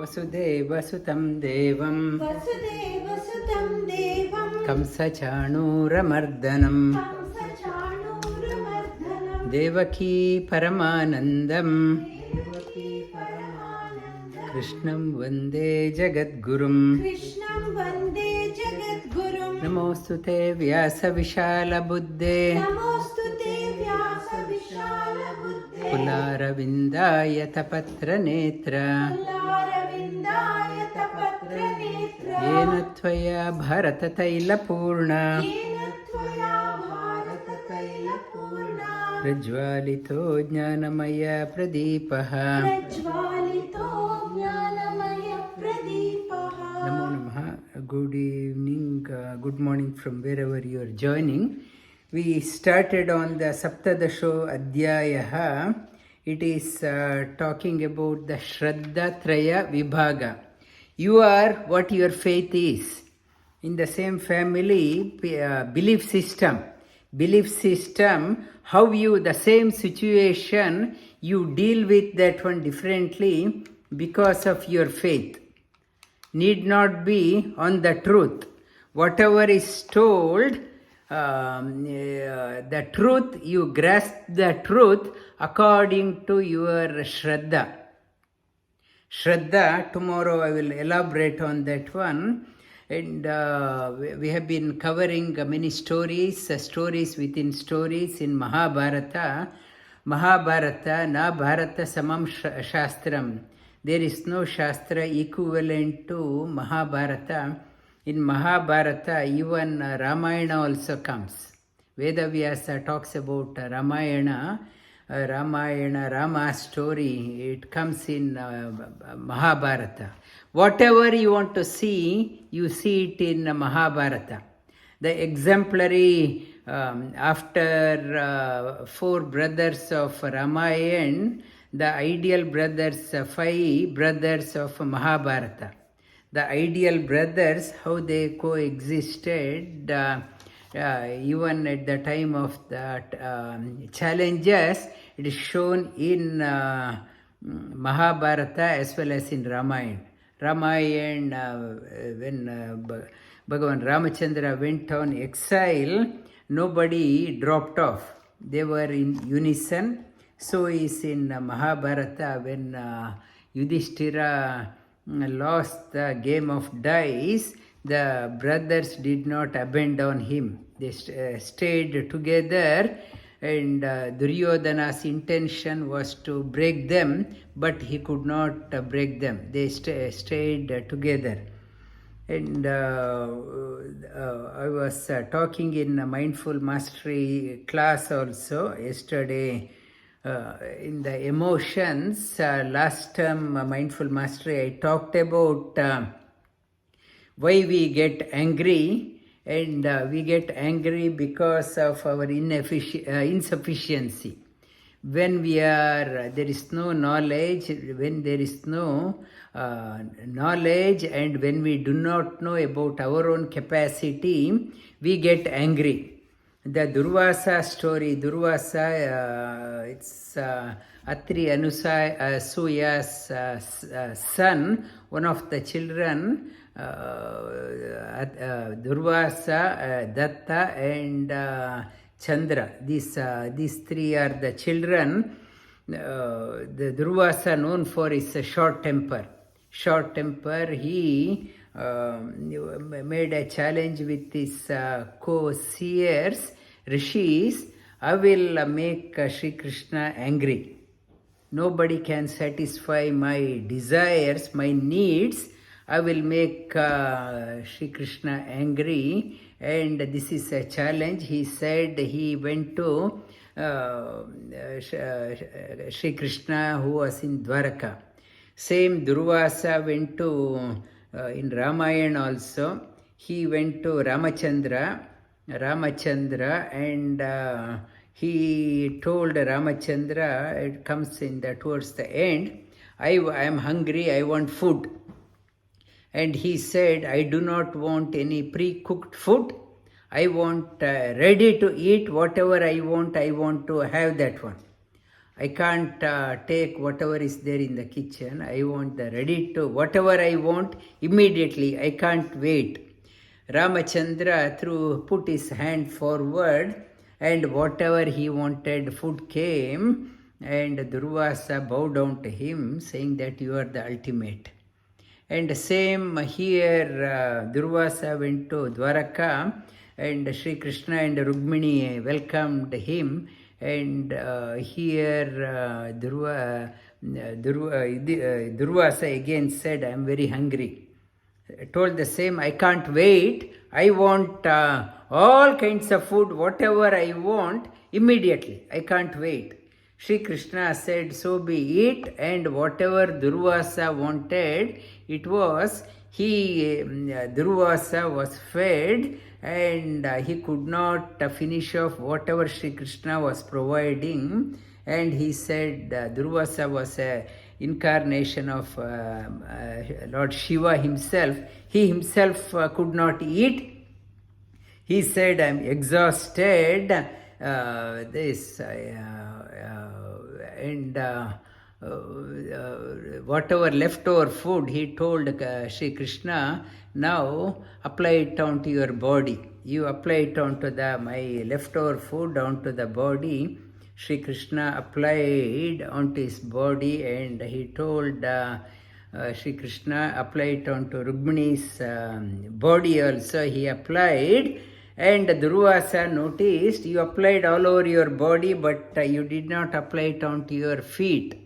Vasudeva sutam devam kamsa-chanūramardanam devaki paramanandam Krishnam vande jagadgurum namostute vyasa vishala buddhe Pularavindaya tapatra netra Yena tvaya bharata taila purna Prajvalito jnanamaya pradipaha Namo Namaha. Good evening, good morning from wherever you are joining. We started on the Saptadasho Adhyayaha. It is talking about the Shraddha Traya Vibhaga. You are what your faith is. In the same family, belief system, how you, the same situation, you deal with that one differently because of your faith. Need not be on the truth. Whatever is told, the truth, you grasp the truth according to your Shraddha. Shraddha, tomorrow I will elaborate on that one. And we have been covering many stories within stories in Mahabharata. Mahabharata, na Bharata samam shastram. There is no Shastra equivalent to Mahabharata. In Mahabharata, even Ramayana also comes. Vedavyasa talks about Ramayana, Rama's story. It comes in Mahabharata. Whatever you want to see, you see it in Mahabharata. The exemplary, after 4 brothers of Ramayana, the ideal brothers, 5 brothers of Mahabharata. The ideal brothers, how they coexisted, even at the time of the challenges, it is shown in Mahabharata as well as in Ramayana. Ramayana, when Bhagavan Ramachandra went on exile, nobody dropped off. They were in unison. So is in Mahabharata when Yudhishthira lost the game of dice, the brothers did not abandon him. They stayed together, and Duryodhana's intention was to break them, but he could not break them. They stayed together. And I was talking in a mindful mastery class also yesterday. In the emotions, last term mindful mastery, I talked about why we get angry, and we get angry because of our insufficiency. When there is no knowledge, when there is no knowledge, and when we do not know about our own capacity, we get angry. The Dhurvasa story, it's Atri Anasuya's son, one of the children, Dhurvasa, Datta and Chandra. These 3 are the children. The Dhurvasa, known for his short temper. He made a challenge with his co-seers, rishis. I will make Shri Krishna angry. Nobody can satisfy my desires, my needs. I will make Shri Krishna angry, and this is a challenge. He said he went to Shri Krishna who was in Dwaraka. Same Dhurvasa went to, in Ramayana also, he went to Ramachandra, and he told Ramachandra, it comes in towards the end, I am hungry, I want food. And he said, I do not want any pre-cooked food. I want ready to eat. Whatever I want to have that one. I can't take whatever is there in the kitchen. I want the ready to, whatever I want immediately. I can't wait. Ramachandra put his hand forward, and whatever he wanted, food came, and Dhurvasa bowed down to him, saying that you are the ultimate. And same here, Dhurvasa went to Dwaraka, and Shri Krishna and Rukmini welcomed him. And here Dhurvasa again said, I am very hungry. Told the same, I can't wait. I want all kinds of food, whatever I want, immediately. I can't wait. Shri Krishna said, so be it. And whatever Dhurvasa wanted, it was, Dhurvasa was fed, and he could not finish off whatever Shri Krishna was providing. And he said Dhurvasa was an incarnation of Lord Shiva himself. He himself could not eat. He said, I am exhausted. Whatever leftover food, he told Shri Krishna, now apply it onto your body. You apply it onto my leftover food onto the body. Shri Krishna applied onto his body, and he told Shri Krishna apply it onto Rukmini's body also. He applied, and Dhurvasa noticed, you applied all over your body, but you did not apply it onto your feet.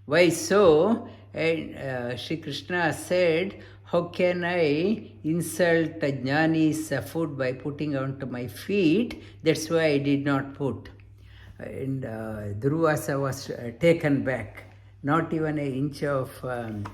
Why so? And Shri Krishna said, how can I insult Jnani's food by putting onto my feet? That's why I did not put. And Dhurvasa was taken back, not even an inch of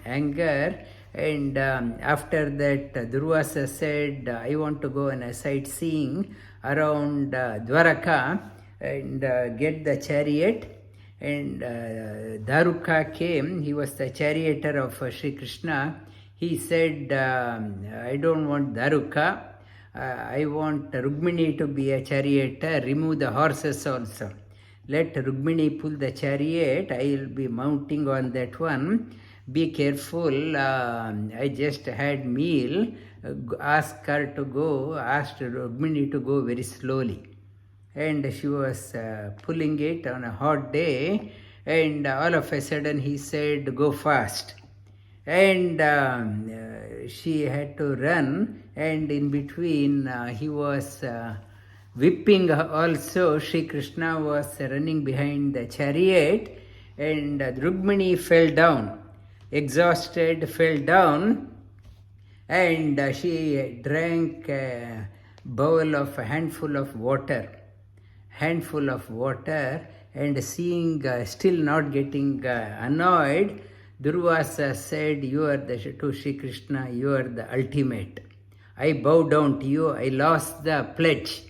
anger. And after that, Dhurvasa said, I want to go on a sightseeing around Dwaraka and get the chariot. And Dharuka came. He was the charioteer of Shri Krishna. He said, I don't want Dharuka. I want Rukmini to be a charioteer. Remove the horses also. Let Rukmini pull the chariot. I will be mounting on that one. Be careful. I just had meal. Ask her to go. Asked Rukmini to go very slowly. And she was pulling it on a hot day. And all of a sudden he said, go fast. And she had to run. And in between he was whipping also. Shri Krishna was running behind the chariot, and Rukmini fell down, exhausted, fell down, and she drank a handful of water, and seeing still not getting annoyed, Dhurvasa said, to Shri Krishna, you are the ultimate. I bow down to you. I lost the pledge.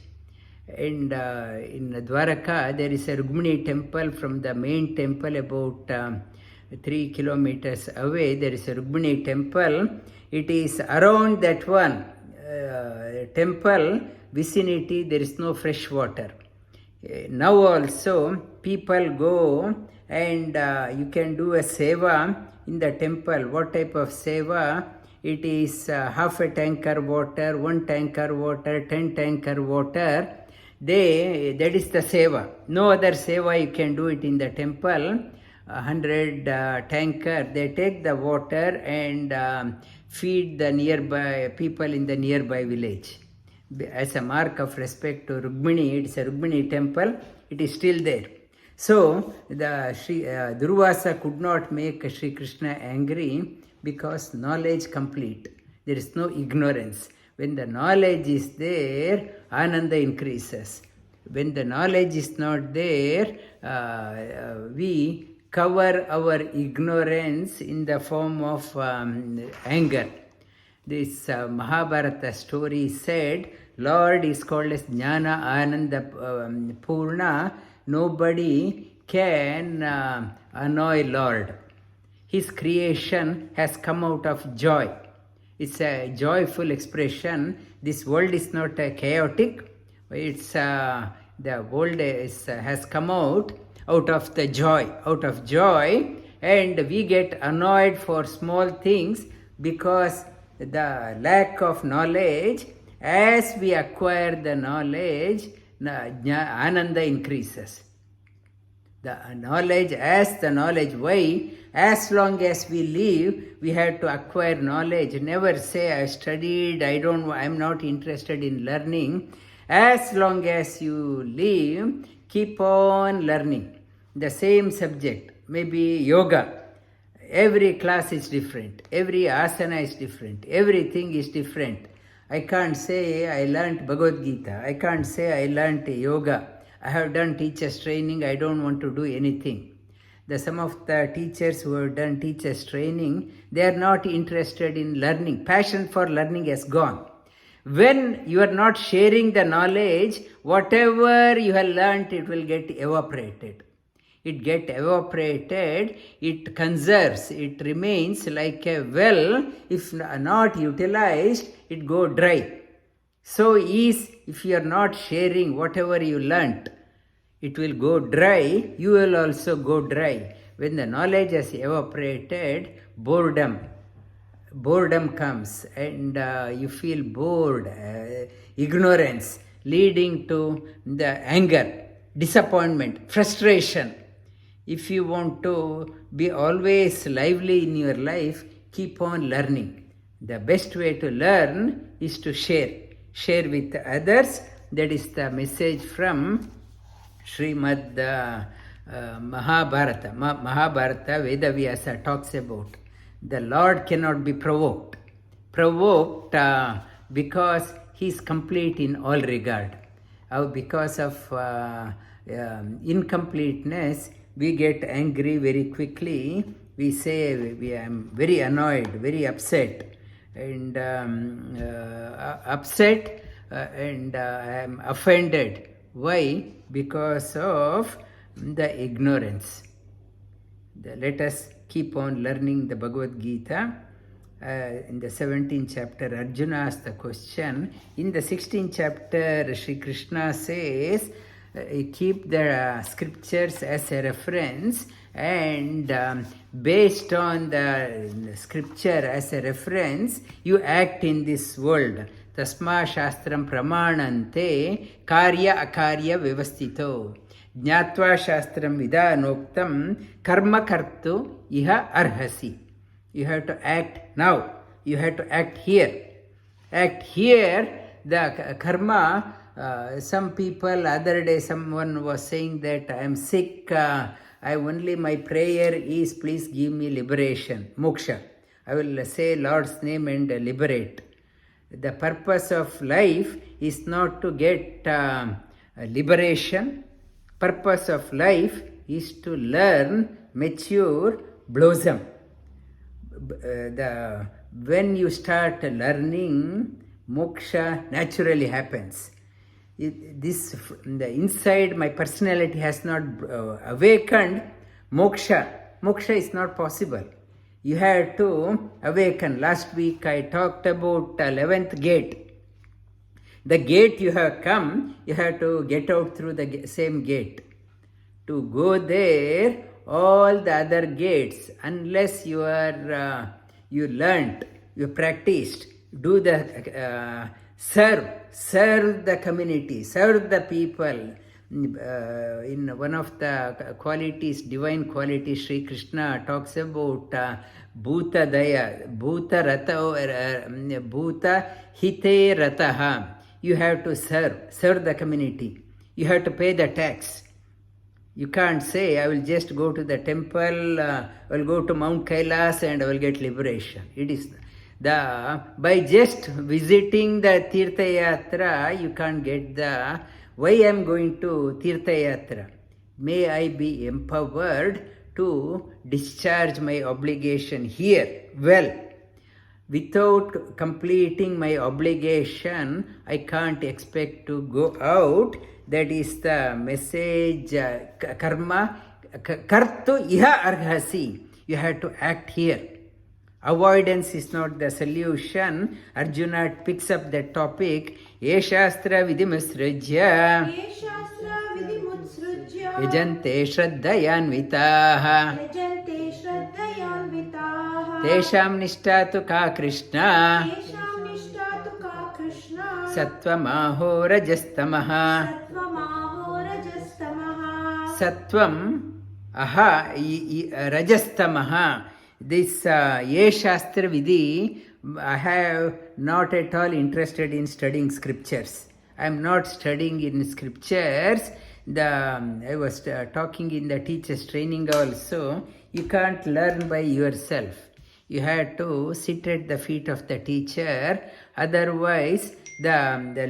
And in Dwaraka, there is a Rukmini temple. From the main temple about 3 kilometers away. There is a Rukmini temple. It is around that one temple vicinity. There is no fresh water. Now also people go and you can do a seva in the temple. What type of seva? It is half a tanker water, 1 tanker water, 10 tanker water. That is the seva. No other seva you can do it in the temple. 100 tanker, they take the water and feed the nearby people in the nearby village. As a mark of respect to Rukmini, it is a Rukmini temple, it is still there. So, Dhurvasa could not make Shri Krishna angry because knowledge complete. There is no ignorance. When the knowledge is there, Ananda increases. When the knowledge is not there, we cover our ignorance in the form of anger. This Mahabharata story said, Lord is called as Jnana Ananda Purna. Nobody can annoy Lord. His creation has come out of joy. It's a joyful expression. This world is not chaotic. It's the world has come out out of the joy, and we get annoyed for small things because the lack of knowledge. As we acquire the knowledge, ananda increases. The knowledge, why? As long as we live, we have to acquire knowledge. Never say, I studied, I'm not interested in learning. As long as you live, keep on learning. The same subject, maybe yoga. Every class is different. Every asana is different. Everything is different. I can't say I learnt Bhagavad Gita. I can't say I learnt yoga. I have done teachers training. I don't want to do anything. Some of the teachers who have done teachers training, they are not interested in learning. Passion for learning has gone. When you are not sharing the knowledge, whatever you have learnt, it will get evaporated. It conserves, it remains like a well. If not utilized, it go dry. So if you are not sharing whatever you learnt, it will go dry, you will also go dry. When the knowledge has evaporated, boredom comes, and you feel bored, ignorance, leading to the anger, disappointment, frustration. If you want to be always lively in your life, keep on learning. The best way to learn is to share with others. That is the message from Srimad Mahabharata. Mahabharata, Vedavyasa talks about the Lord cannot be provoked because he is complete in all regard. Because of incompleteness, we get angry very quickly. We say, I am very annoyed, very upset, and I am offended. Why? Because of the ignorance. Let us keep on learning the Bhagavad Gita. In the 17th chapter, Arjuna asked the question. In the 16th chapter, Shri Krishna says, keep the scriptures as a reference, and based on the scripture as a reference, you act in this world. Tasma shastram pramanante karya akarya vivastito jnatva shastram vidanoktam karma kartu iha arhasi. You have to act now. You have to act here. Act here. The karma. Some people, other day someone was saying that I am sick, my prayer is please give me liberation, moksha. I will say Lord's name and liberate. The purpose of life is not to get liberation. Purpose of life is to learn, mature, blossom. When you start learning, moksha naturally happens. The inside my personality has not awakened, moksha is not possible. You have to awaken. Last week I talked about 11th gate. The gate you have come, you have to get out through the same gate. To go there, all the other gates, unless you learnt, you practiced, do the serve the community, serve the people. In one of the qualities, divine qualities, Shri Krishna talks about bhuta daya, bhuta hite rataha. You have to serve the community. You have to pay the tax. You can't say, I will just go to the temple, I will go to Mount Kailas and I will get liberation. It is by just visiting the Tirtha Yatra, you can't get why I am going to Tirtha Yatra. May I be empowered to discharge my obligation here well. Without completing my obligation, I can't expect to go out. That is the message, karma, kartu iha arhasi. You have to act here. Avoidance is not the solution. Arjuna picks up that topic. Ye shastra vidimusrujya yajante shraddhayanvitaah yajante shraddhayanvitaah tesham nishtatu ka Krishna tesham nishtatu ka Krishna sattvam-aho rajastamaha sattvam-aho rajastamaha sattvam aha rajastamaha. This ye shastra vidhi, I have not at all interested in studying scriptures. I am not studying in scriptures. I was talking in the teacher's training also. You can't learn by yourself. You have to sit at the feet of the teacher. Otherwise, the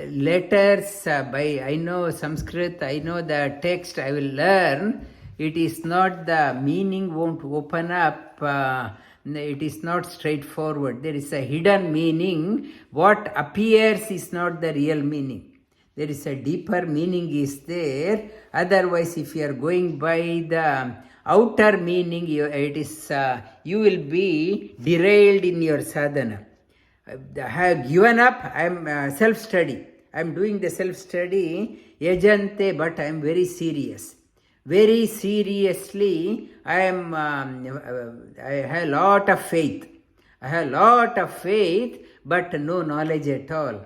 letters by, I know Sanskrit, I know the text, I will learn. It is not, the meaning won't open up. It is not straightforward. There is a hidden meaning. What appears is not the real meaning. There is a deeper meaning is there. Otherwise, if you are going by the outer meaning, you will be derailed in your sadhana. I have given up. I am self-study. I am doing the self-study, yajante, but I am very serious. Very seriously, I have a lot of faith. I have a lot of faith, but no knowledge at all.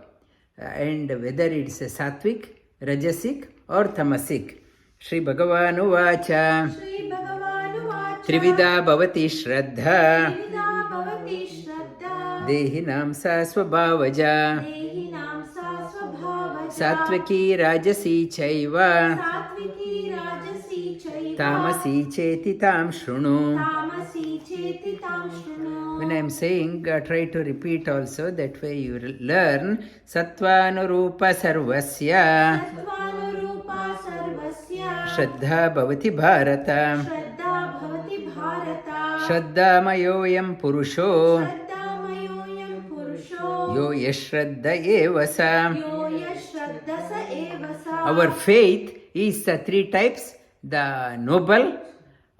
And whether it's a sattvic, rajasic or tamasic. Shri Bhagavan Uvacha. Shri Bhagavan Uvacha Trivida bhavati shraddha Trivida bhavati shraddha Dehinam sa svabhavaja Dehinam sa svabhavaja Satviki rajasi chaiva Satviki rajasi chaiva Tamasi cheti tam shrunu. Tamasi cheti tam shrunu. When I am saying, try to repeat also, that way you learn. Sattvanurupa sarvasya Sattvanurupa sarvasya Shraddha bhavati bharata Shraddha bhavati bharata Shraddha mayoyam purusho Shraddha mayoyam purusho Yo yashraddha evasa. Yo yashraddha sa evasa. Our faith is the three types, the noble,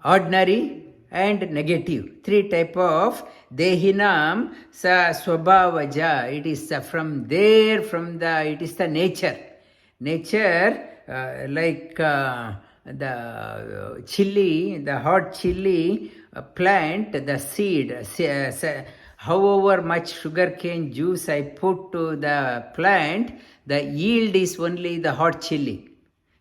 ordinary and negative. Three type of dehinam sa swabhavaja. It is from there, it is the nature. Nature, like the chili, the hot chili plant, the seed, however much sugarcane juice I put to the plant, the yield is only the hot chili.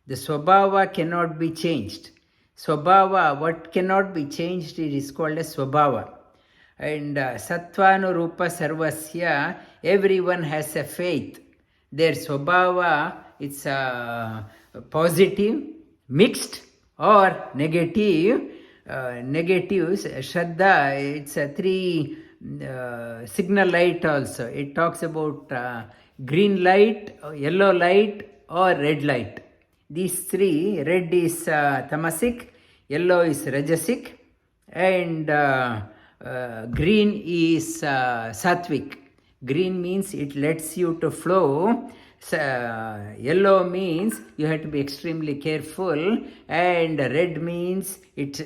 The swabhava cannot be changed. Swabhava, what cannot be changed, it is called as swabhava. And sattvanurupa sarvasya, everyone has a faith. Their swabhava, it's positive, mixed or negative. Negatives, shraddha, it's a three signal light also. It talks about green light, yellow light or red light. These three, red is tamasic, yellow is rajasic, and green is sattvic. Green means it lets you to flow. Yellow means you have to be extremely careful, and red means it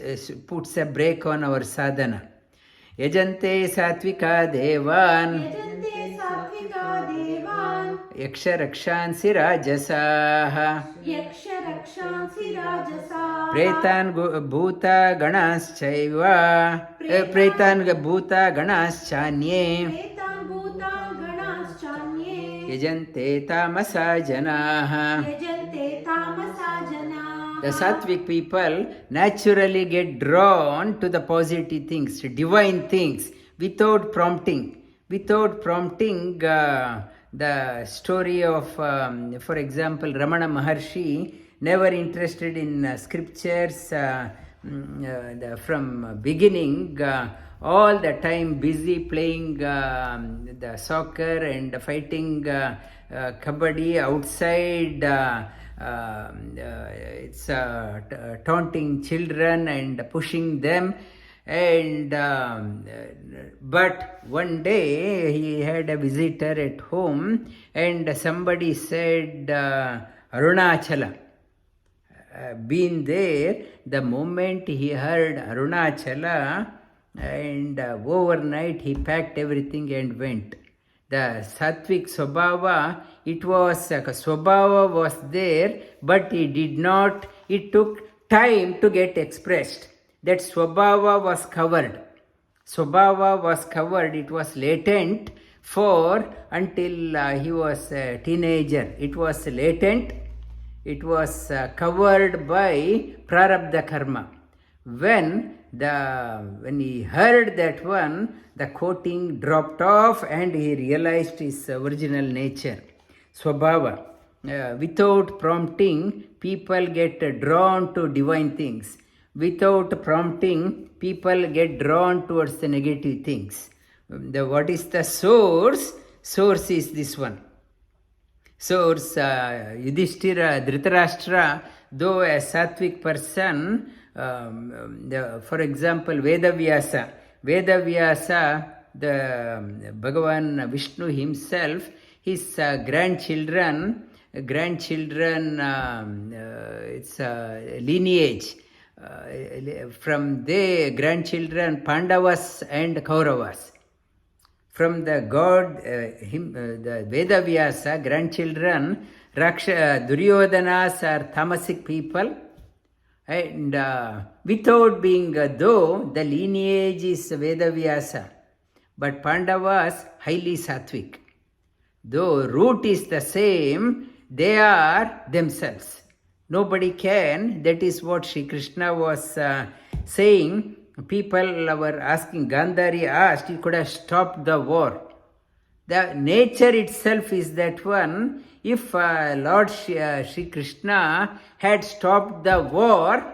puts a brake on our sadhana. Yajante satvika devan Yajante satvika devan yaksha rakshansi rajasaha Yaksha rakshansi rajasa pretan bhuta ganaschaiva pretan bhuta ganaschanye Pretan bhutan ganaschanye yajante tamasa janaha. Yajante tamasa jana. The sattvic people naturally get drawn to the positive things, divine things, without prompting. Without prompting, the story of, for example, Ramana Maharshi, never interested in scriptures from beginning, all the time busy playing the soccer and fighting kabaddi outside. It's taunting children and pushing them, and but one day he had a visitor at home, and somebody said Arunachala. Been there, the moment he heard Arunachala, and overnight he packed everything and went. The sattvic swabhava, it was, swabhava was there, but it took time to get expressed. That swabhava was covered. Swabhava was covered, it was latent until he was a teenager. It was latent, it was covered by prarabdha karma. When he heard that one, the coating dropped off and he realized his original nature. Swabhava. Without prompting, people get drawn to divine things. Without prompting, people get drawn towards the negative things. What is the source? Source is this one. Source, Yudhishthira, Dhritarashtra, though a sattvic person, for example, Vedavyasa, the Bhagavan Vishnu himself, his grandchildren, it's lineage. From their grandchildren, Pandavas and Kauravas. From the god, the Vedavyasa, grandchildren, Duryodhanas are tamasic people. And without being though, the lineage is Vedavyasa. But Pandavas, highly sattvic. Though root is the same, they are themselves. Nobody can. That is what Shri Krishna was saying. People were asking, Gandhari asked, he could have stopped the war. The nature itself is that one. If Lord Shri Krishna had stopped the war,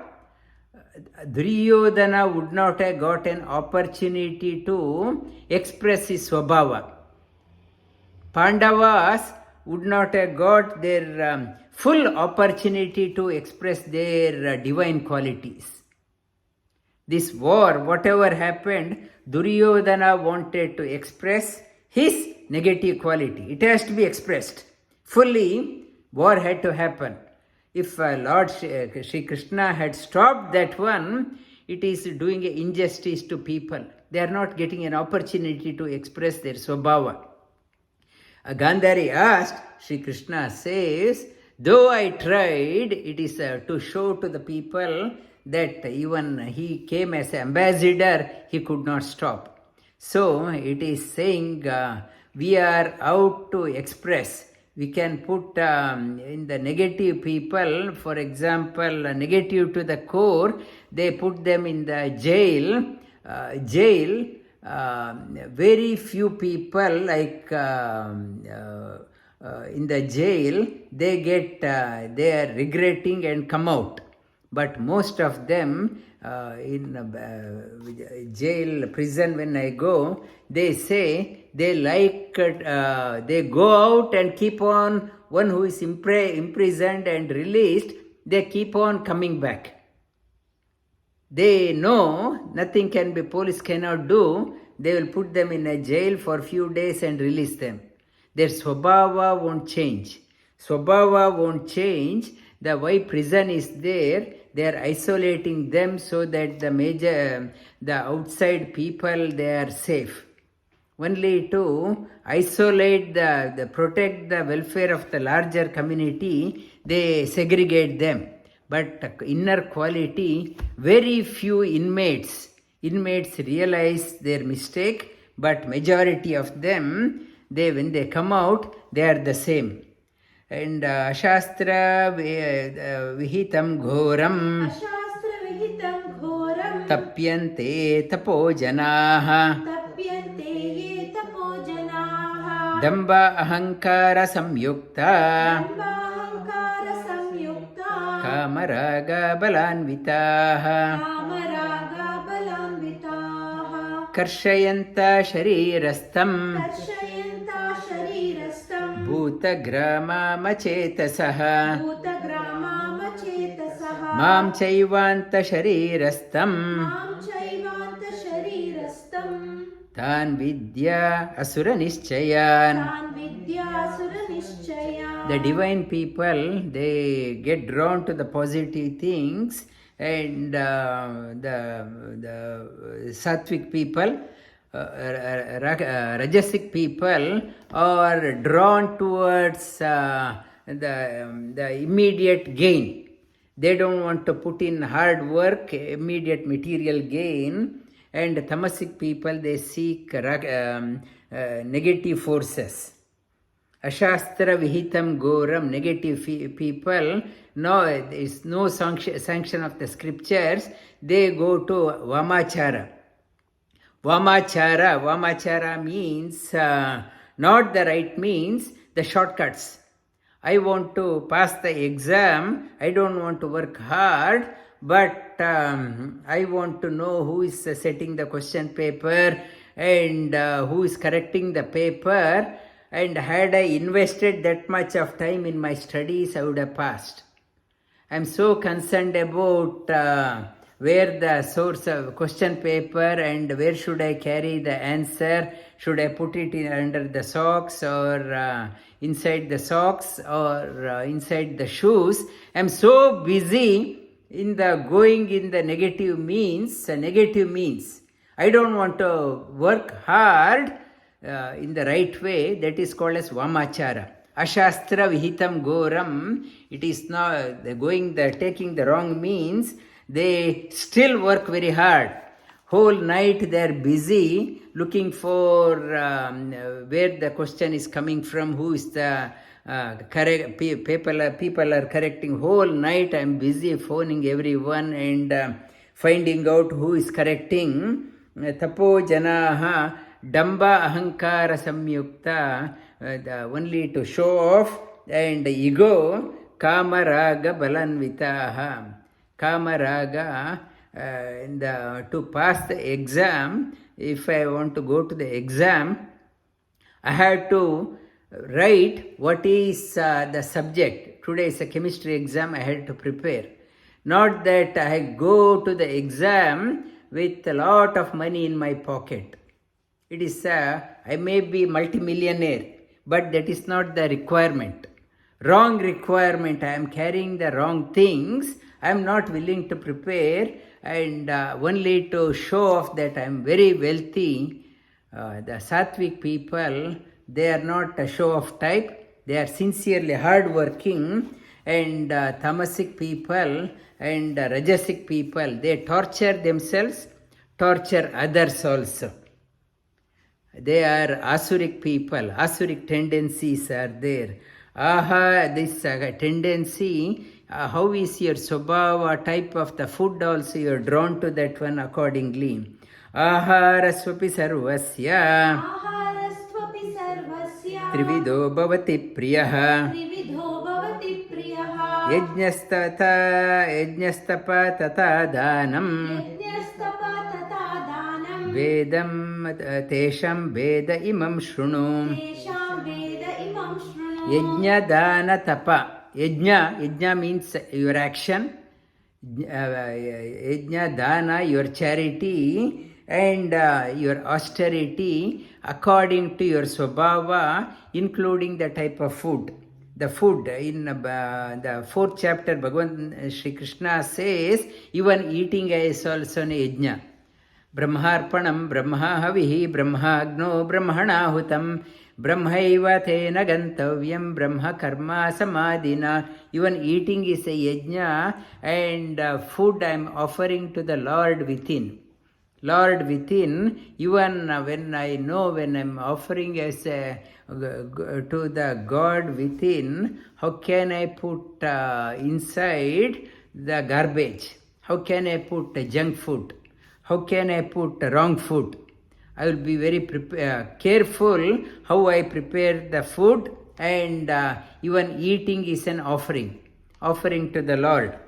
Duryodhana would not have got an opportunity to express his swabhava. Pandavas would not have got their full opportunity to express their divine qualities. This war, whatever happened, Duryodhana wanted to express his negative quality. It has to be expressed. Fully, war had to happen. If Lord Shri Krishna had stopped that one, it is doing an injustice to people. They are not getting an opportunity to express their swabhava. Gandhari asked, Shri Krishna says, though I tried, it is to show to the people that even he came as an ambassador, he could not stop. So it is saying we are out to express. We can put in the negative people, for example, negative to the core, they put them in the jail. Very few people, like in the jail, they are regretting and come out. But most of them in jail, prison, when I go, they say they they go out and keep on, one who is imprisoned and released, they keep on coming back. They know nothing can be, police cannot do, they will put them in a jail for a few days and release them. Their swabhava won't change. Swabhava won't change. The why prison is there, they are isolating them so that the outside people, they are safe. Only to isolate protect the welfare of the larger community, they segregate them. But inner quality, very few inmates realize their mistake, but majority of them, when they come out, they are the same. And Shastra Vihitam Ghoram Tapyante Tapojanaha Damba Ahankara Samyukta Kamaraga Balanvitaha Karshayanta Sharirastam Bhutagrama Machetasaha Mam Chaivanta Sharirastam Tan Vidya Asura Nishchayan. The divine people, they get drawn to the positive things, and the sattvic people, Rajasic people are drawn towards the immediate gain. They don't want to put in hard work, immediate material gain. And tamasic people, they seek negative forces. Ashastra vihitam goram, negative people, no, there is no sanction of the scriptures. They go to vamachara. Vamachara means not the right means, the shortcuts. I want to pass the exam, I don't want to work hard, but I want to know who is setting the question paper and who is correcting the paper, and had I invested that much of time in my studies, I would have passed. I am so concerned about where the source of question paper and where should I carry the answer. Should I put it in under the socks or inside the socks or inside the shoes? I am so busy in the going in the negative means. I don't want to work hard in the right way. That is called as vamachara. Ashastra vihitam goram. It is not taking the wrong means. They still work very hard. Whole night they are busy looking for where the question is coming from, who is the correct people are correcting. Whole night I am busy phoning everyone and finding out who is correcting. Tapo janaha damba ahankara samyukta, only to show off and ego. Kamaraga balanvitaha. Kamaraga, to pass the exam, if I want to go to the exam, I have to write what is the subject. Today is a chemistry exam, I had to prepare. Not that I go to the exam with a lot of money in my pocket. It is, I may be multimillionaire, but that is not the requirement. Wrong requirement, I am carrying the wrong things. I am not willing to prepare and only to show off that I am very wealthy. The sattvic people, they are not a show-off type. They are sincerely hard-working. And tamasic people and rajasic people, they torture themselves, torture others also. They are asuric people. Asuric tendencies are there. This tendency, how is your swabhava, type of the food also, you are drawn to that one accordingly. Aharasvapi sarvasya trivido bhavati priyaha yajnastapa tata dhanam vedam tesham veda imam shrunu. Yajna dana tapa. Yajna means your action. Yajna dana, your charity, and your austerity according to your swabhava, including the type of food. The food in the 4th chapter, Bhagavan Shri Krishna says, even eating is also an yajna. Brahmarpanam, brahmahavihi, brahmagno, brahmanahutam, brahmaiva tena gantavyam, brahma karma samadhina. Even eating is a yajna, and food I am offering to the Lord within. Lord within, even when I know when I am offering as to the God within, how can I put inside the garbage? How can I put junk food? How can I put wrong food? I will be very careful how I prepare the food, and even eating is an offering to the Lord.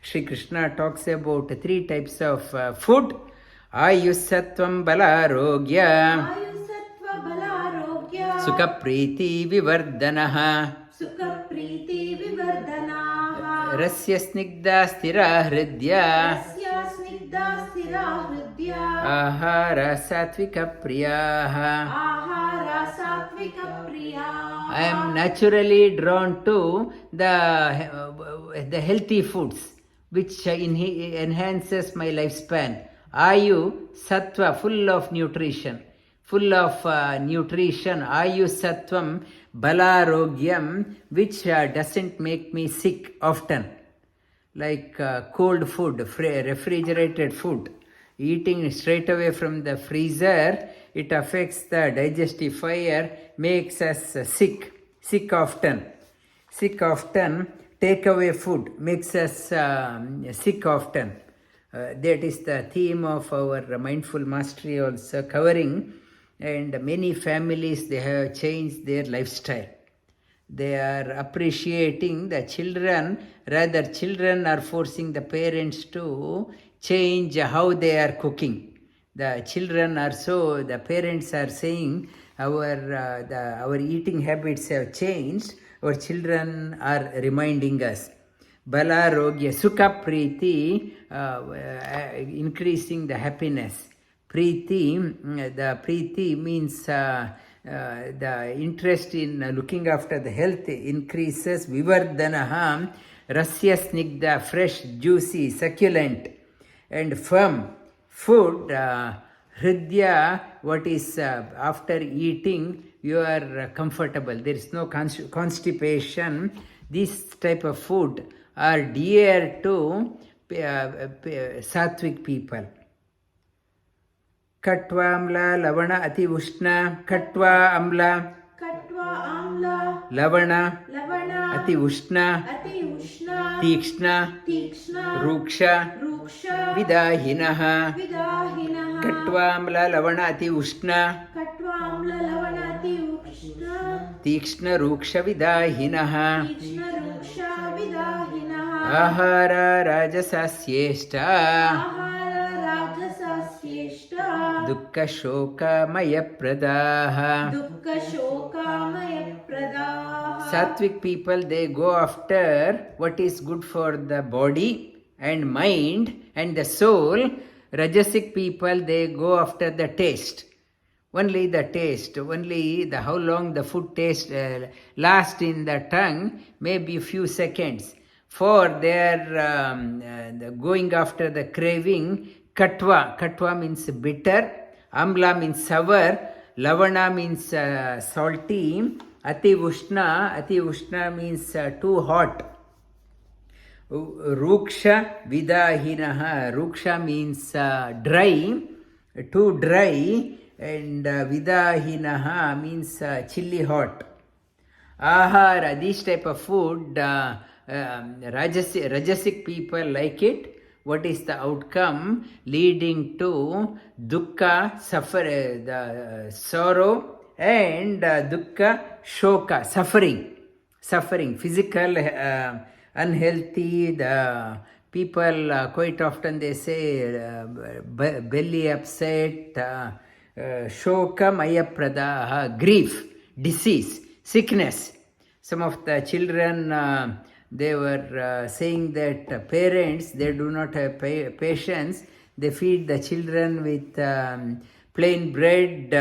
Shri Krishna talks about 3 types of food. Ayusattvam balarogya, sukha priti vivardanaha, rasya snigdha stira hridya, ahara satvika priyaha. I am naturally drawn to the healthy foods which enhances my lifespan. Ayu, sattva, full of nutrition. full of nutrition, ayusattvam, balarogyam, which doesn't make me sick often. Like cold food, refrigerated food, eating straight away from the freezer, it affects the digestive fire, makes us sick often. Takeaway food makes us sick often. That is the theme of our mindful mastery also covering, and many families, they have changed their lifestyle. They are appreciating the children, rather children are forcing the parents to change how they are cooking. The children are the parents are saying our eating habits have changed, our children are reminding us. Balarogya, sukha priti, increasing the happiness. Priti, the priti means the interest in looking after the health increases. Vivardhanaha, rasya snigdha, fresh, juicy, succulent, and firm. Food, hridya, what is after eating, you are comfortable. There is no constipation. This type of food are dear to sattvic people. Katva amla, lavana, ati ushna. Katva amla, lavana, ati ushna, tikshna, ruksha, vidahinaha. Katva amla, lavana, ati ushna, tikshna, ruksha, vidahinaha. Ahara rajasasyeshta, dukkha shoka maya pradaha. Sattvic people, they go after what is good for the body and mind and the soul. Rajasic people, they go after the taste. Only the taste, only the how long the food taste lasts in the tongue, maybe a few seconds. For their going after the craving, katva means bitter, amla means sour, lavana means salty, ati ushna means too hot. Ruksha vidahinaha, ruksha means dry, too dry, and vidahinaha means chilly hot. Ahara, this type of food, rajasic people like it. What is the outcome? Leading to dukkha, the sorrow, and dukkha, shoka, suffering, physical, unhealthy. The people quite often they say belly upset, shoka maya pradaha, grief, disease, sickness. Some of the children, they were saying that parents, they do not have patience. They feed the children with plain bread,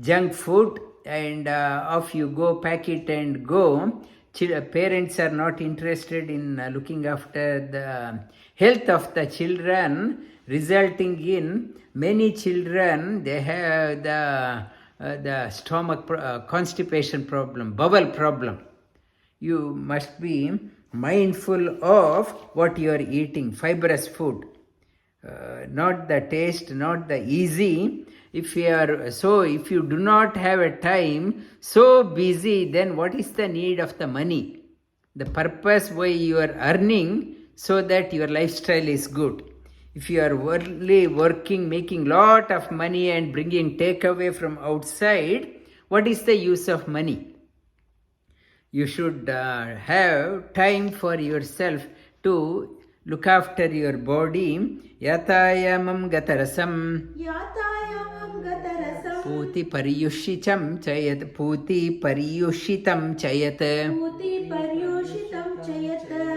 junk food, and off you go, pack it and go. Parents are not interested in looking after the health of the children, resulting in many children, they have the stomach constipation problem, bowel problem. You must be mindful of what you are eating, fibrous food, not the taste, not the easy. If you do not have a time, so busy, then what is the need of the money? The purpose why you are earning, so that your lifestyle is good. If you are only working, making lot of money and bringing takeaway from outside, what is the use of money? You should have time for yourself to look after your body. Yatayamam gatarasam puti pariyushitam chayat, puti pariyushitam chayat,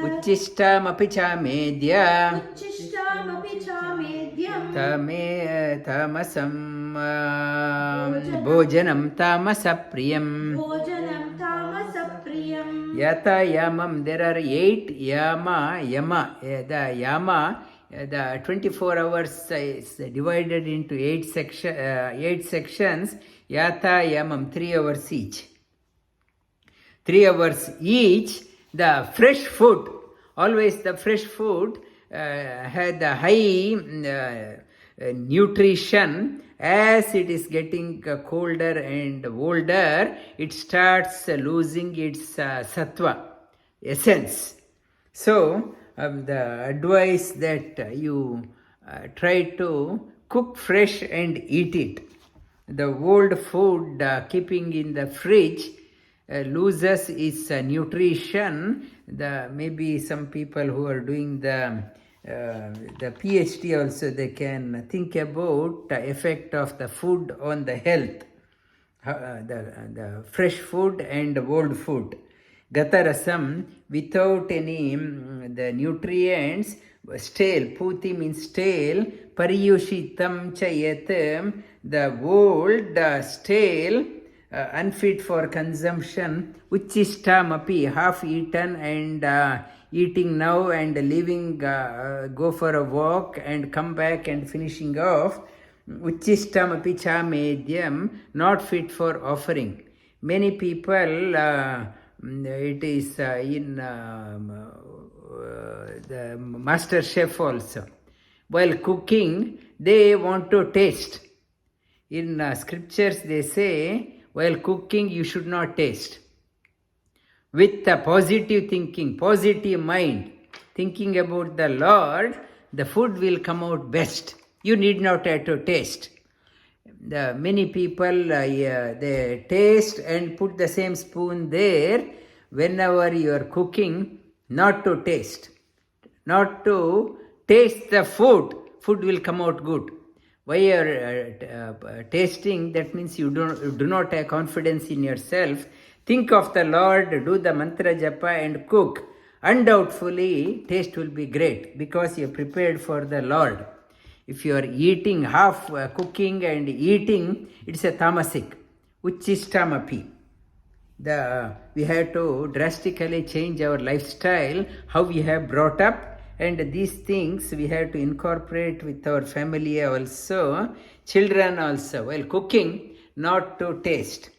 uchishtam apichamedya, tamasam bhojanam tamasapriyam. Yata yamam, there are 8 yama. The yama the 24 hours is divided into 8 sections, yata, yamam, 3 hours each. 3 hours each, the fresh food, always the fresh food had the high nutrition. As it is getting colder and older, it starts losing its sattva, essence. So, the advice that you try to cook fresh and eat it. The old food keeping in the fridge loses its nutrition. Maybe some people who are doing the PhD also, they can think about the effect of the food on the health, the fresh food and old food. Gatarasam, without any the nutrients, stale, puti means stale, pariyushitam chayatam, the old, stale, unfit for consumption, uchistam api, half eaten and eating now and leaving, go for a walk and come back and finishing off, uchistam api cha medyam, not fit for offering. Many people, it is in the master chef also, while cooking they want to taste. In scriptures they say, while cooking you should not taste. With a positive thinking, positive mind, thinking about the Lord, the food will come out best. You need not have to taste. Many people, they taste and put the same spoon there. Whenever you are cooking, not to taste. Not to taste the food. Food will come out good. Why you are tasting, that means you do not have confidence in yourself. Think of the Lord, do the mantra japa and cook. Undoubtedly, taste will be great because you are prepared for the Lord. If you are eating, half cooking and eating, it's a tamasic. Uchistamapi. We have to drastically change our lifestyle, how we have brought up, and these things we have to incorporate with our family also, children also. While cooking, not to taste.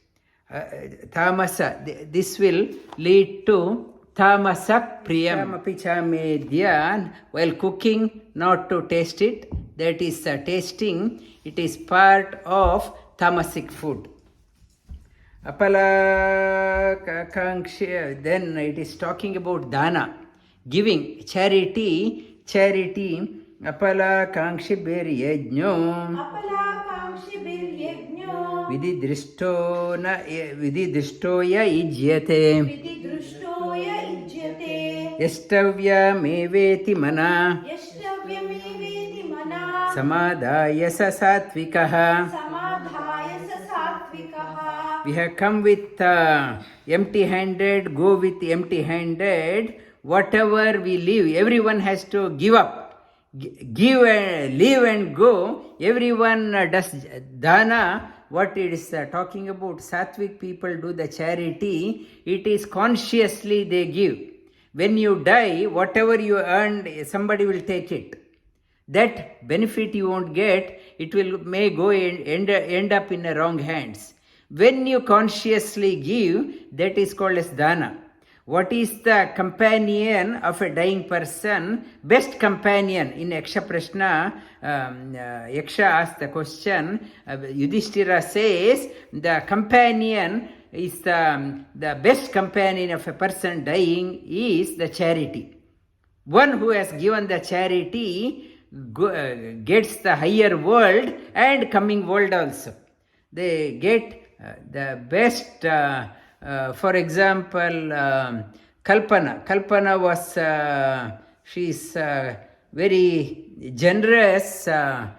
Tamasa, this will lead to tamasa priyam api cha medyan. While cooking, not to taste it. That is tasting. It is part of tamasic food. Apala kankshi. Then it is talking about dana, giving, charity. Apala kankshi ber yajño. Apala kankshi bir yajño. Vidhi drishtoya ijyate. Vidhi drishtoya ijyate. Yastavya meveti mana. Yashtavya meveti mana. Samadhaya sa satvikaha. Samadhaya sa satvikaha. We have come with empty-handed, go with empty-handed. Whatever we live, everyone has to give up. Give and live and go. Everyone does dana. What it is talking about, Sattvic people do the charity. It is consciously they give. When you die, whatever you earned, somebody will take it. That benefit you won't get, it may go and end up in the wrong hands. When you consciously give, that is called as dana. What is the companion of a dying person? Best companion. In Yaksha Prashna, Yaksha asked the question, Yudhishthira says, the companion is the best companion of a person dying is the charity. One who has given the charity gets the higher world and coming world also. They get the best. For example, Kalpana. Kalpana was, she is very generous. Her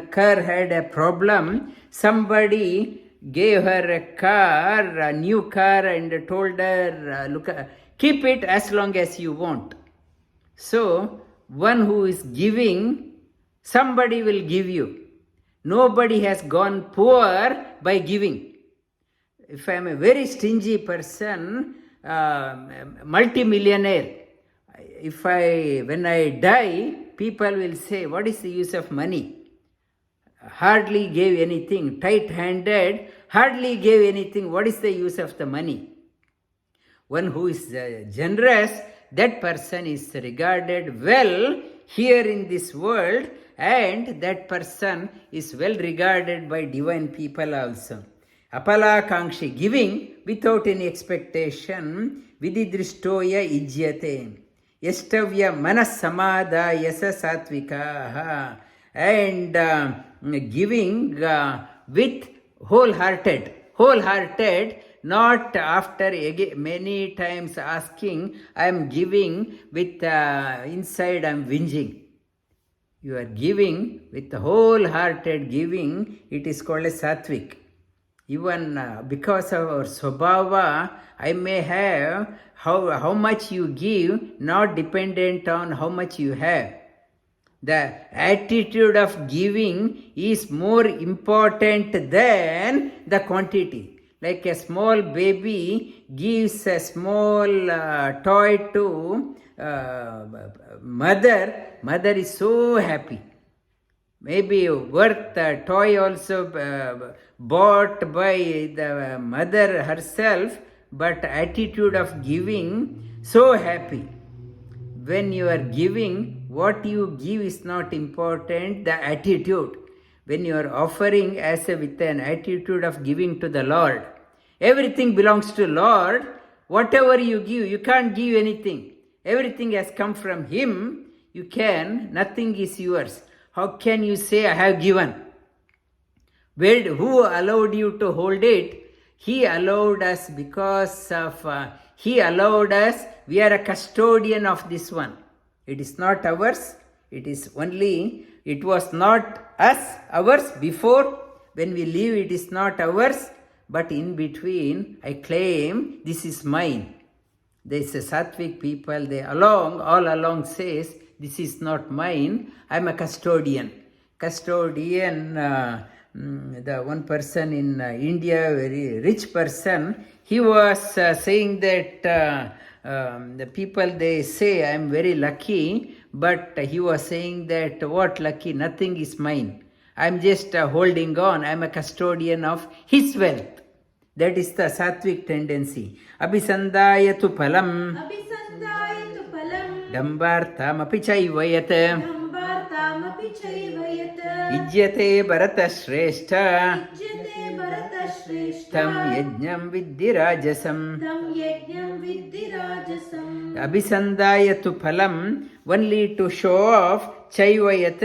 car had a problem. Somebody gave her a car, a new car, and told her, look, keep it as long as you want. So, one who is giving, somebody will give you. Nobody has gone poor by giving. If I am a very stingy person, multi-millionaire, when I die, people will say, what is the use of money? Hardly gave anything, tight-handed, hardly gave anything. What is the use of the money? One who is generous, that person is regarded well here in this world, and that person is well regarded by divine people also. Apalakankshi, giving without any expectation, vididrishtoya ijyate, yastavya manas samadaya satvikaha, and giving with wholehearted, not after many times asking, I am giving with inside I am whinging. You are giving with wholehearted giving, it is called a sattvic. Even because of our swabhava, I may have how much you give, not dependent on how much you have. The attitude of giving is more important than the quantity. Like a small baby gives a small toy to mother is so happy. Maybe worth a toy also bought by the mother herself, but attitude of giving, so happy. When you are giving, what you give is not important, the attitude. When you are offering with an attitude of giving to the Lord, everything belongs to Lord. Whatever you give, you can't give anything. Everything has come from Him. Nothing is yours. How can you say, I have given? Who allowed you to hold it? He allowed us because of, He allowed us, we are a custodian of this one. It is not ours. It was not ours before. When we leave, it is not ours. But in between, I claim this is mine. There is a sattvic people, all along says, this is not mine, I am a custodian. The one person in India, very rich person, he was saying that the people, they say, I am very lucky, but he was saying that, what lucky, nothing is mine. I am just holding on, I am a custodian of his wealth. That is the sattvic tendency. Abhisandayatu phalam. Dambartamapi chaivayat. Ijyate bharata shrestha. Tam yajñam viddhi-rajasam. Abhisandayatu phalam, only to show off, chaivayat.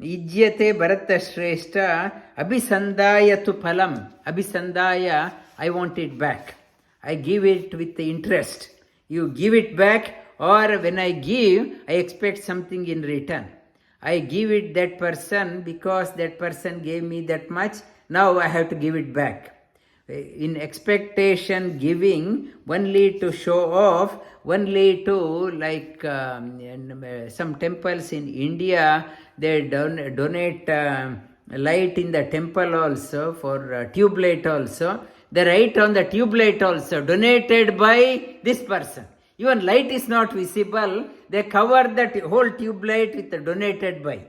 Ijyate bharata shrestha. Abhisandayatu phalam. Abhisandaya, I want it back. I give it with the interest. You give it back, or when I give, I expect something in return. I give it that person because that person gave me that much. Now I have to give it back. In expectation giving, only to show off, only to, like in some temples in India, they donate light in the temple also, for tube light also. They write on the tube light also, donated by this person. Even light is not visible, they cover that whole tube light with the donated by.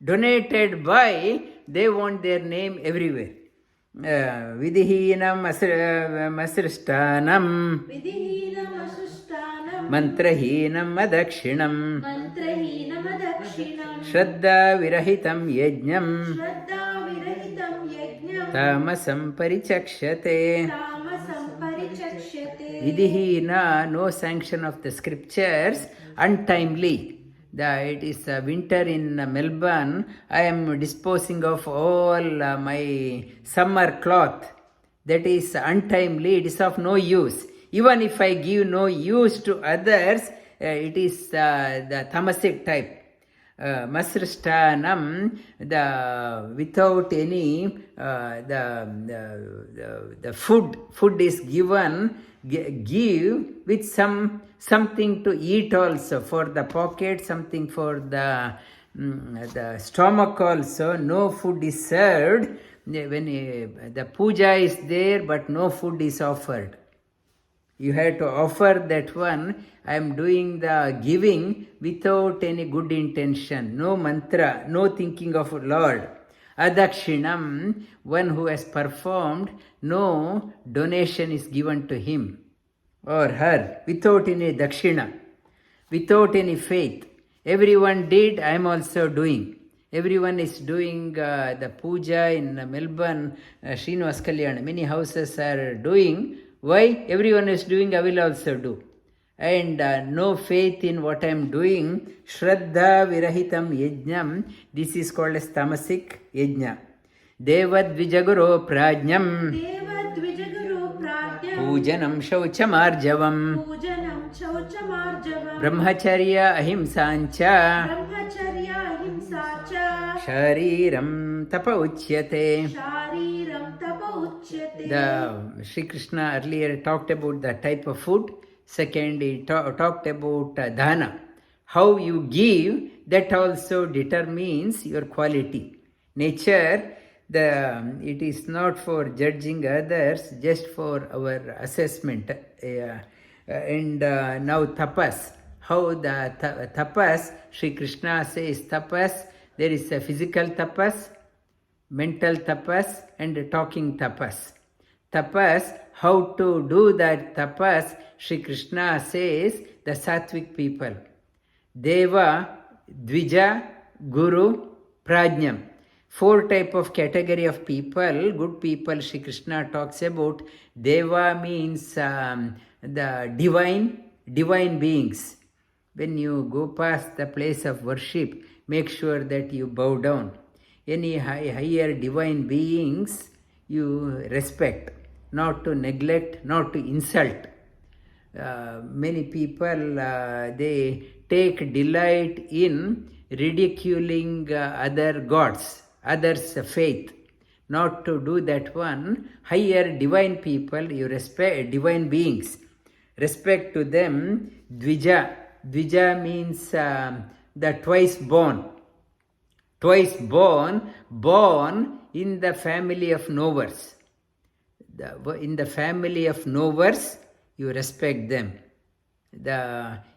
Donated by, they want their name everywhere. Vidhihinam asrishtanam. Mantrahinam adakshinam. Shraddha virahitam yajñam. Tamasam parichakshate. Vidhihina, no sanction of the scriptures, untimely. It is winter in Melbourne. I am disposing of all my summer cloth. That is untimely, it is of no use. Even if I give no use to others, it is the tamasic type. Masrishtanam, without any, the food is given, give with something to eat also, for the pocket, something for the stomach also. No food is served. When the puja is there, but no food is offered. You have to offer that one. I am doing the giving without any good intention, no mantra, no thinking of Lord. Adakshinam, one who has performed, no donation is given to him or her, without any dakshina, without any faith. Everyone did, I am also doing. Everyone is doing the puja in Melbourne, Srinivas Kalyan. Many houses are doing. Why? Everyone is doing, I will also do. And no faith in what I am doing. Shraddha virahitam yajnam. This is called as tamasic yajna. Deva-dwija-guru-prājñam. deva-dwija-guru-prājña. pūjanaṁ śhaucham ārjavam. pūjanaṁ śhaucham ārjavam. brahmacharyam ahinsā brahmacharyam ahinsā śhārīraṁ tapa uchyate. śhārīraṁ tapa uchyate. The Shri Krishna earlier talked about the type of food. Second, he talked about dana. How you give, that also determines your quality. Nature, it is not for judging others, just for our assessment. And now tapas. How the tapas, Shri Krishna says tapas, there is a physical tapas, mental tapas, and a talking tapas. Tapas, how to do that tapas, Shri Krishna says, the sattvic people. Deva-dwija-guru-prājña. 4 type of category of people, good people, Shri Krishna talks about. Deva means the divine beings. When you go past the place of worship, make sure that you bow down. Any higher divine beings, you respect, not to neglect, not to insult. Many people, they take delight in ridiculing other gods, others' faith. Not to do that one. Higher divine people, you respect, divine beings. Respect to them. Dvija. Dvija means the twice born. Twice born in the family of knowers. In the family of knowers, you respect them.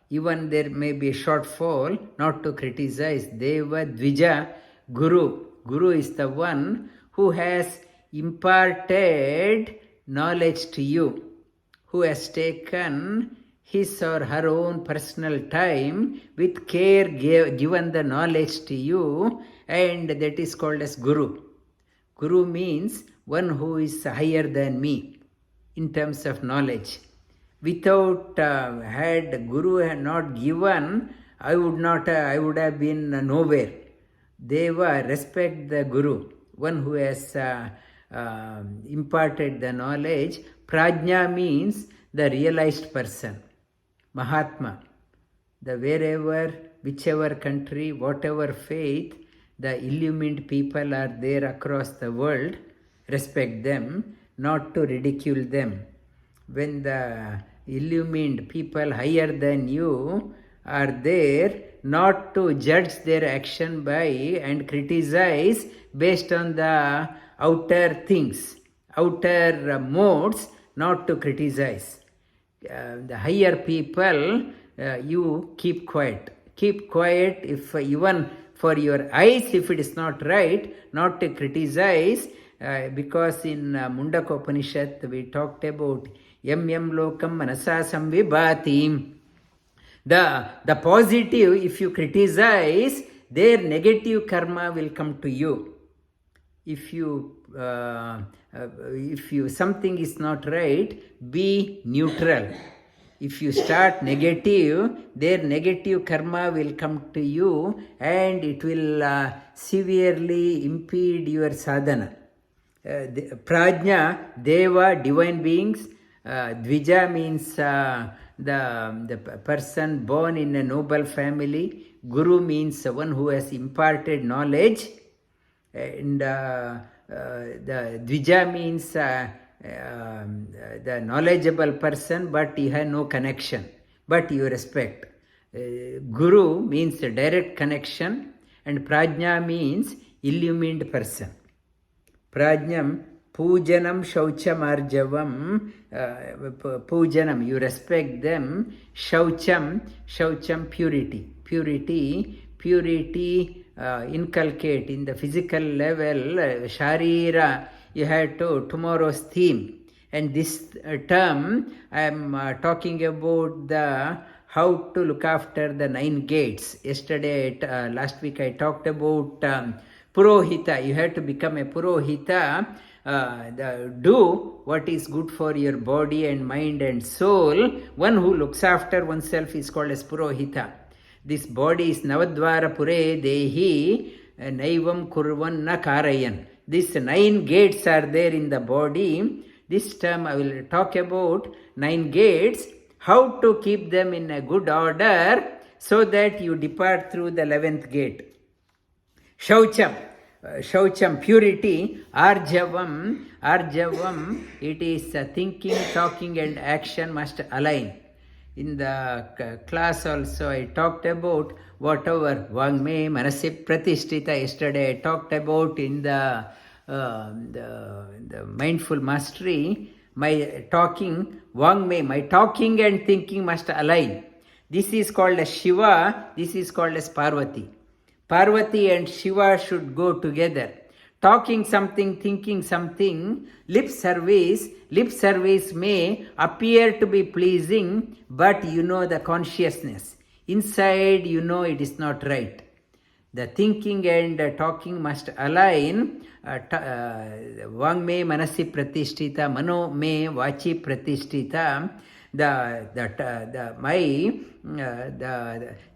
Even there may be a shortfall, not to criticize. Deva-dwija-guru. Guru is the one who has imparted knowledge to you, who has taken his or her own personal time with care, given the knowledge to you, and that is called as Guru. Guru means one who is higher than me in terms of knowledge. Without had Guru had not given, I would have been nowhere. Deva, respect the Guru, one who has imparted the knowledge. Prajna means the realized person. Mahatma, the wherever, whichever country, whatever faith, the illumined people are there across the world. Respect them, not to ridicule them. When the illumined people higher than you are there, not to judge their action by and criticize based on the outer things, outer modes, not to criticize. The higher people, you keep quiet. Keep quiet if even for your eyes, if it is not right, not to criticize, because in Mundaka Upanishad we talked about yam lokam manasa samvibhati. The positive, if you criticize, their negative karma will come to you. If something is not right, be neutral. If you start negative, their negative karma will come to you and it will severely impede your sadhana. Prajna, Deva, divine beings. Dvija means the person born in a noble family. Guru means one who has imparted knowledge. And the Dvija means the knowledgeable person, but you have no connection, but you respect. Guru means a direct connection, and Prajna means illumined person. Prajnam pūjanaṁ, śhaucham, ārjavam. Pūjanam, you respect them. Śhaucham, purity, inculcate in the physical level. Śhārīraṁ, you have to tomorrow's theme. And this term, I am talking about the how to look after the 9 gates. Yesterday, last week, I talked about purohita. You have to become a purohita. Do what is good for your body and mind and soul. One who looks after oneself is called as purohita. This body is navadvara pure dehi naivam kurvan na karayan. These 9 gates are there in the body. This term I will talk about 9 gates, how to keep them in a good order so that you depart through the 11th gate. Śhaucham, purity. Ārjavam, it is thinking, talking and action must align. In the class also I talked about whatever vāṅme manasi pratishtita. Yesterday I talked about in the mindful mastery, my talking and thinking must align. This is called as Shiva, this is called as Parvati. Parvati and Shiva should go together. Talking something, thinking something, lip service may appear to be pleasing, but you know the consciousness. Inside you know it is not right. The thinking and talking must align. Vāṅme manasi pratishtita, mano me vachi pratishtita. The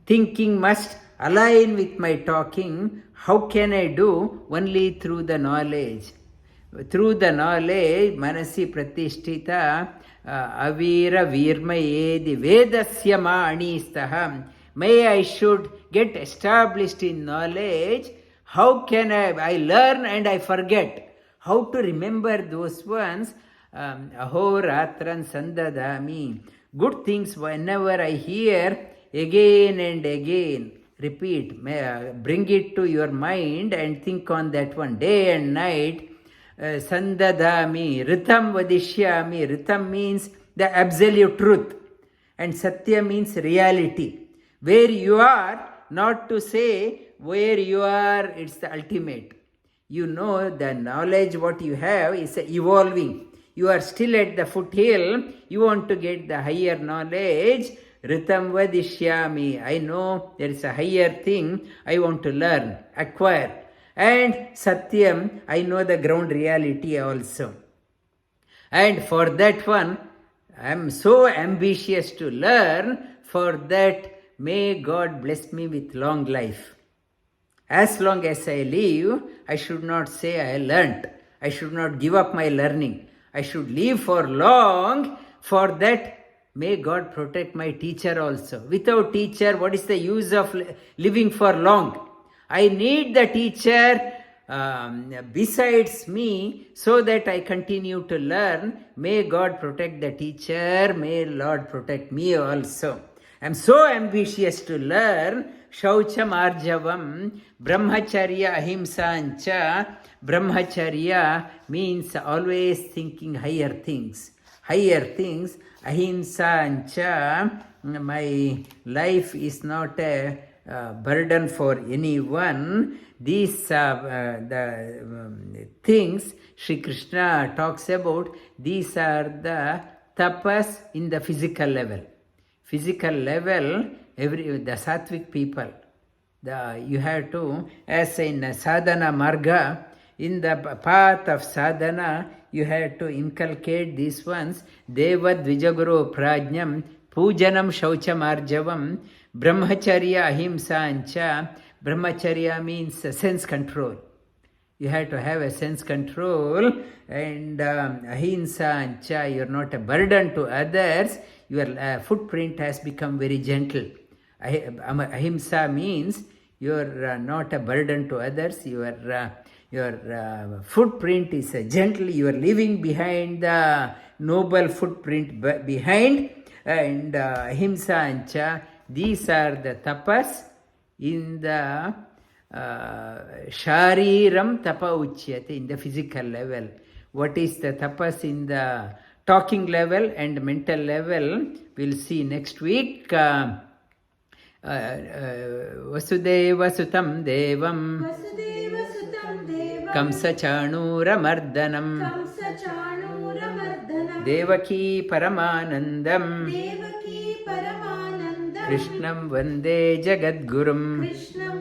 thinking must align with my talking. How can I do? Only through the knowledge. Through the knowledge, manasi pratishtita, avira virmayedi vedasya ma anistaham. May I should get established in knowledge. How can I learn and I forget? How to remember those ones? Ahoratran sandadami. Good things whenever I hear, again and again, repeat, bring it to your mind and think on that one day and night. Sandadami, ritam vadishyami. Ritam means the absolute truth and satya means reality. Where you are, not to say where you are, it's the ultimate. You know the knowledge what you have is evolving. You are still at the foothill, you want to get the higher knowledge. Ritam vadishyami, I know there is a higher thing, I want to learn, acquire. And satyam, I know the ground reality also. And for that one, I am so ambitious to learn. For that, may God bless me with long life. As long as I live, I should not say I learnt. I should not give up my learning. I should live for long. For that, may God protect my teacher also. Without teacher, what is the use of living for long? I need the teacher besides me so that I continue to learn. May God protect the teacher. May Lord protect me also. I am so ambitious to learn. Śhaucham, ārjavam, brahmacharya, ahinsā. Brahmacharya means always thinking higher things. Ahinsā. My life is not a burden for anyone. These the things Shri Krishna talks about, these are the tapas in the physical level. Physical level, the sattvic people, you have to, as in sadhana marga, in the path of sadhana, you have to inculcate these ones. Deva-dwija-guru-prājñam, pūjanaṁ, śhaucham, ārjavam, brahmacharya, ahinsā. Brahmacharya means sense control. You have to have a sense control, and ahinsā, you are not a burden to others. Your footprint has become very gentle. Ahimsa means you are not a burden to others. Your footprint is gentle. You are leaving behind the noble footprint behind. And ahimsa, these are the tapas in the śhārīraṁ tapa uchyate, in the physical level. What is the tapas in the talking level and mental level? We'll see next week. Vasudeva sutam devam Vasudeva sutam devam kamsa chanuramardanam kamsa chanuramardanam devaki paramanandam devaki paramanandam krishnam vande jagadgurum. krishnam